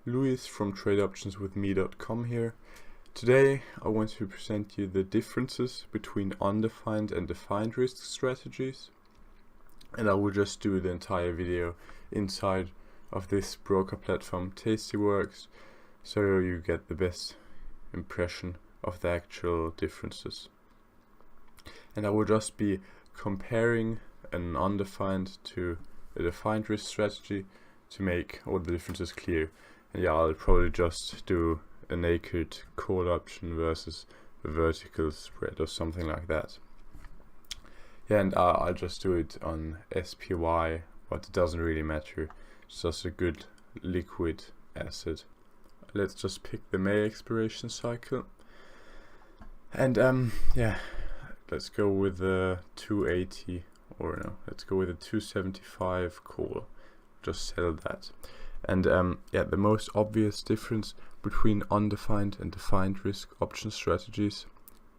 Luis from TradeOptionsWithMe.com here. Today I want to present you the differences between undefined and defined risk strategies, and I will just do the entire video inside of this broker platform Tastyworks, so you get the best impression of the actual differences. And I will just be comparing an undefined to a defined risk strategy to make all the differences clear. And yeah, I'll probably just do a naked call option versus a vertical spread or something like that. Yeah, and I'll just do it on SPY, but it doesn't really matter. It's just a good liquid asset. Let's just pick the May expiration cycle. And yeah, let's go with the 280, or no, let's go with the 275 call. Just sell that. And yeah, the most obvious difference between undefined and defined risk option strategies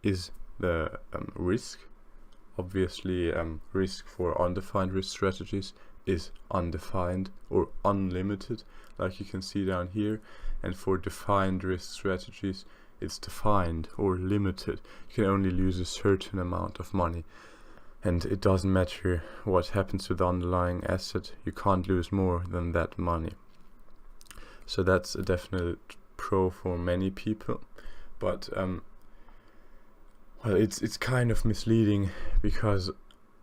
is the risk. Obviously, risk for undefined risk strategies is undefined or unlimited, like you can see down here, and for defined risk strategies it's defined or limited. You can only lose a certain amount of money, and it doesn't matter what happens to the underlying asset, you can't lose more than that money. So that's a definite pro for many people, but well, it's kind of misleading, because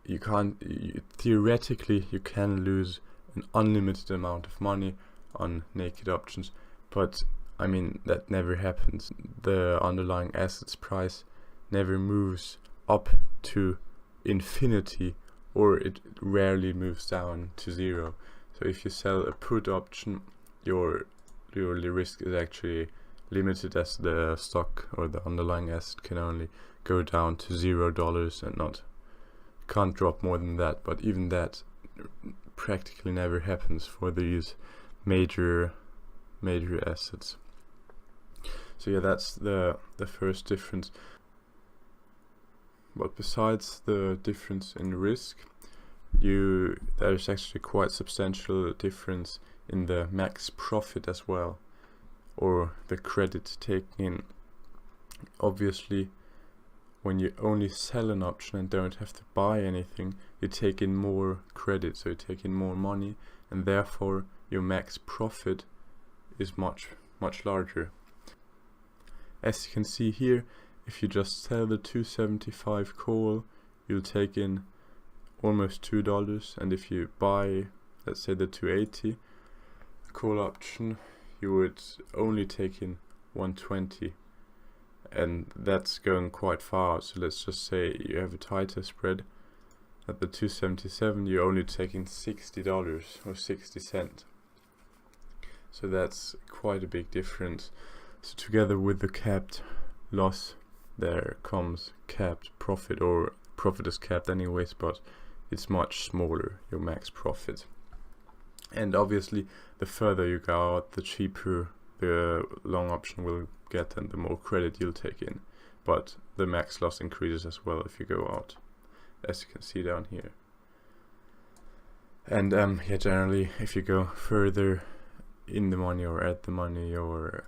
theoretically you can lose an unlimited amount of money on naked options, but I mean that never happens. The underlying assets price never moves up to infinity, or it rarely moves down to zero. So if you sell a put option, your risk is actually limited, as the stock or the underlying asset can only go down to $0 and can't drop more than that. But even that practically never happens for these major assets. So yeah, that's the first difference. But besides the difference in risk, there's actually quite substantial difference in the max profit as well, or the credit taken in. Obviously, when you only sell an option and don't have to buy anything, you take in more credit, so you take in more money, and therefore your max profit is much larger. As you can see here, if you just sell the 275 call, you'll take in almost $2, and if you buy, let's say, the 280 call option, you would only take in 120, and that's going quite far. So let's just say you have a tighter spread. At the 277 you're only taking $60 or 60 cents. So that's quite a big difference. So together with the capped loss, there comes capped profit, or profit is capped anyways, but it's much smaller, your max profit. And obviously the further you go out, the cheaper the long option will get and the more credit you'll take in, but the max loss increases as well if you go out, as you can see down here. And yeah, generally if you go further in the money or at the money, your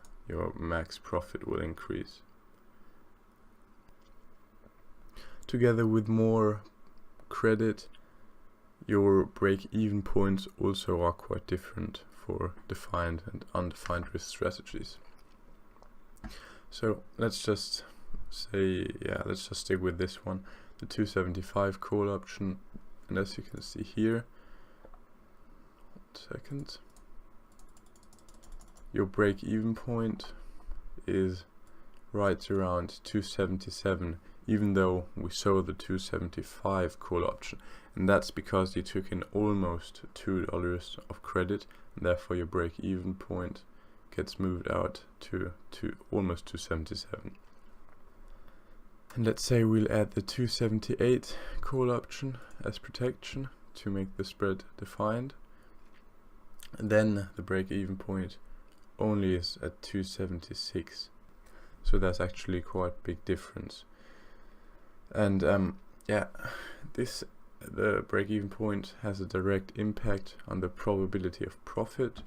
max profit will increase. Together with more credit, your break-even points also are quite different for defined and undefined risk strategies. So let's just say, yeah, let's just stick with this one, the 275 call option. And as you can see here, 1 second, your break-even point is right around 277, even though we saw the 275 call option, and that's because you took in almost $2 of credit, and therefore your break-even point gets moved out to almost 277. And let's say we'll add the 278 call option as protection to make the spread defined, and then the break-even point only is at 276. So that's actually quite a big difference. And yeah, the break-even point has a direct impact on the probability of profit,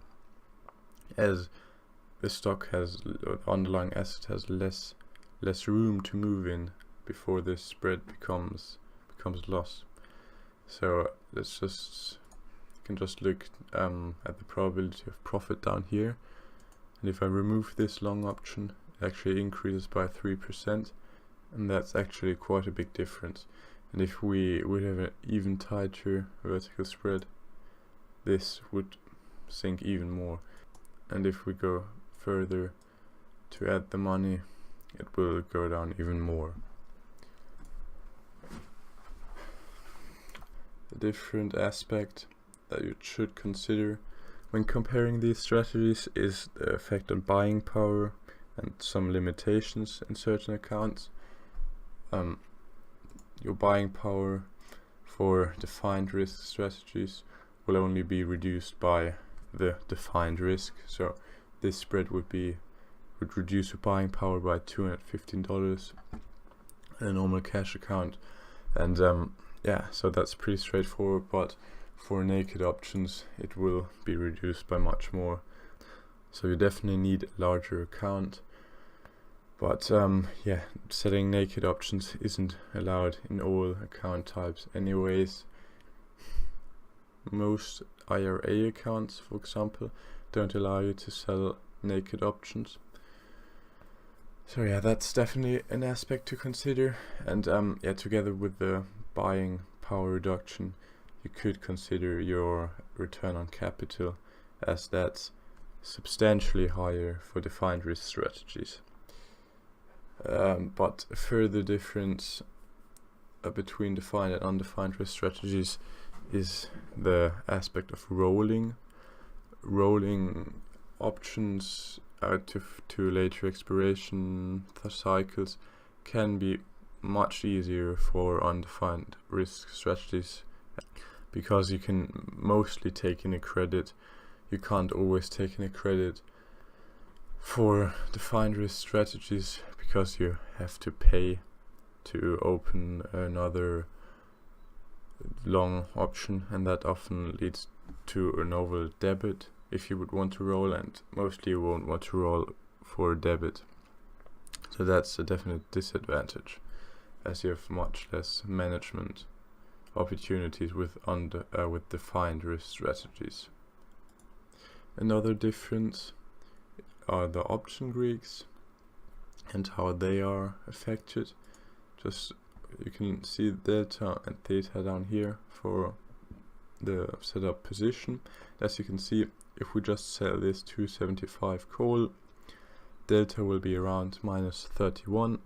as the stock has, or the underlying asset has less room to move in before this spread becomes loss. So let's just, you can just look at the probability of profit down here, and if I remove this long option, it actually increases by 3%, and that's actually quite a big difference. And if we would have an even tighter vertical spread, this would sink even more. And if we go further to add the money, it will go down even more. A different aspect that you should consider when comparing these strategies is the effect on buying power and some limitations in certain accounts. Your buying power for defined risk strategies will only be reduced by the defined risk. So this spread would reduce your buying power by $215 in a normal cash account, and yeah, so that's pretty straightforward. But for naked options, it will be reduced by much more. So you definitely need a larger account. But yeah, setting naked options isn't allowed in all account types anyways. Most IRA accounts, for example, don't allow you to sell naked options. So yeah, that's definitely an aspect to consider. And yeah, together with the buying power reduction, you could consider your return on capital, as that's substantially higher for defined risk strategies. But a further difference between defined and undefined risk strategies is the aspect of rolling options out to later expiration cycles can be much easier for undefined risk strategies, because you can mostly take in a credit. You can't always take in a credit for defined risk strategies, because you have to pay to open another long option, and that often leads to an overall debit if you would want to roll, and mostly you won't want to roll for a debit. So that's a definite disadvantage, as you have much less management opportunities with defined risk strategies. Another difference are the option Greeks and how they are affected. Just, you can see delta and theta down here for the setup position. As you can see, if we just sell this 275 call, delta will be around -31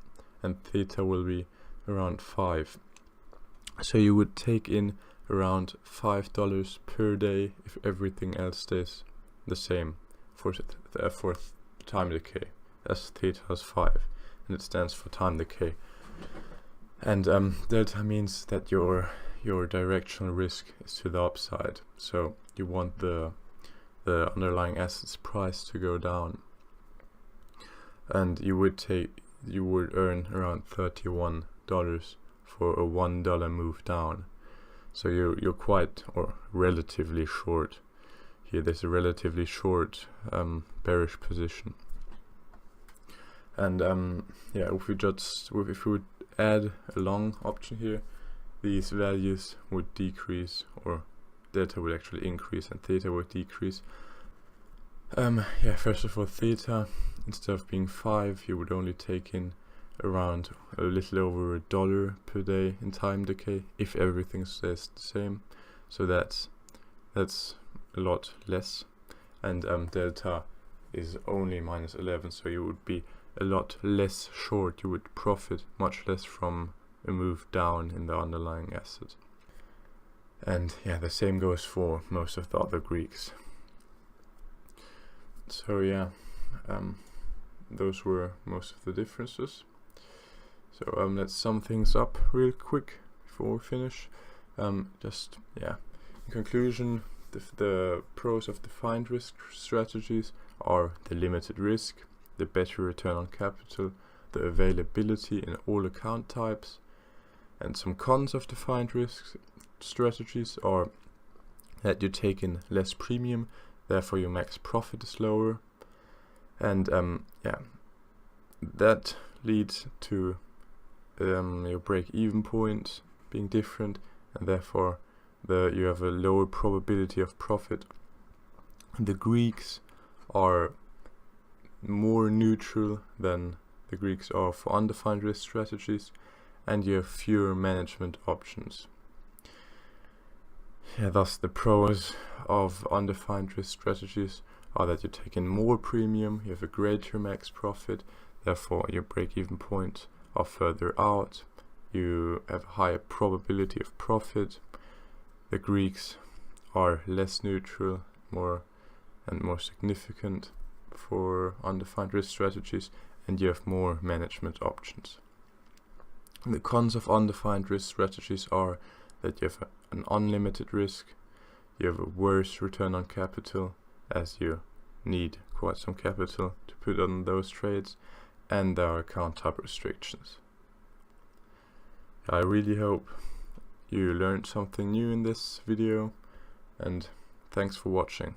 and theta will be around 5. So you would take in around $5 per day if everything else stays the same for time decay, as theta is 5 and it stands for time decay. And delta means that your directional risk is to the upside, so you want the underlying asset's price to go down, and you would earn around $31 for a $1 move down. So you're quite, or relatively short here. There's a relatively short bearish position. And yeah, if we would add a long option here, these values would decrease, or delta would actually increase and theta would decrease. Yeah, first of all, theta, instead of being 5, you would only take in around a little over $1 per day in time decay if everything stays the same. So that's a lot less. And delta is only -11, so you would be a lot less short. You would profit much less from a move down in the underlying asset. And yeah, the same goes for most of the other Greeks. So yeah, those were most of the differences. So let's sum things up real quick before we finish. Just yeah, in conclusion, the pros of defined risk strategies are the limited risk, the better return on capital, the availability in all account types. And some cons of defined risk strategies are that you take in less premium, therefore your max profit is lower. And yeah, that leads to your break-even point being different, and therefore you have a lower probability of profit. The Greeks are more neutral than the Greeks are for undefined risk strategies, and you have fewer management options. Yeah, thus the pros of undefined risk strategies are that you take in more premium, you have a greater max profit, therefore your break-even points are further out, you have a higher probability of profit. The Greeks are less neutral, more significant for undefined risk strategies, and you have more management options. The cons of undefined risk strategies are that you have an unlimited risk, you have a worse return on capital, as you need quite some capital to put on those trades, and there are account type restrictions. I really hope you learned something new in this video, and thanks for watching.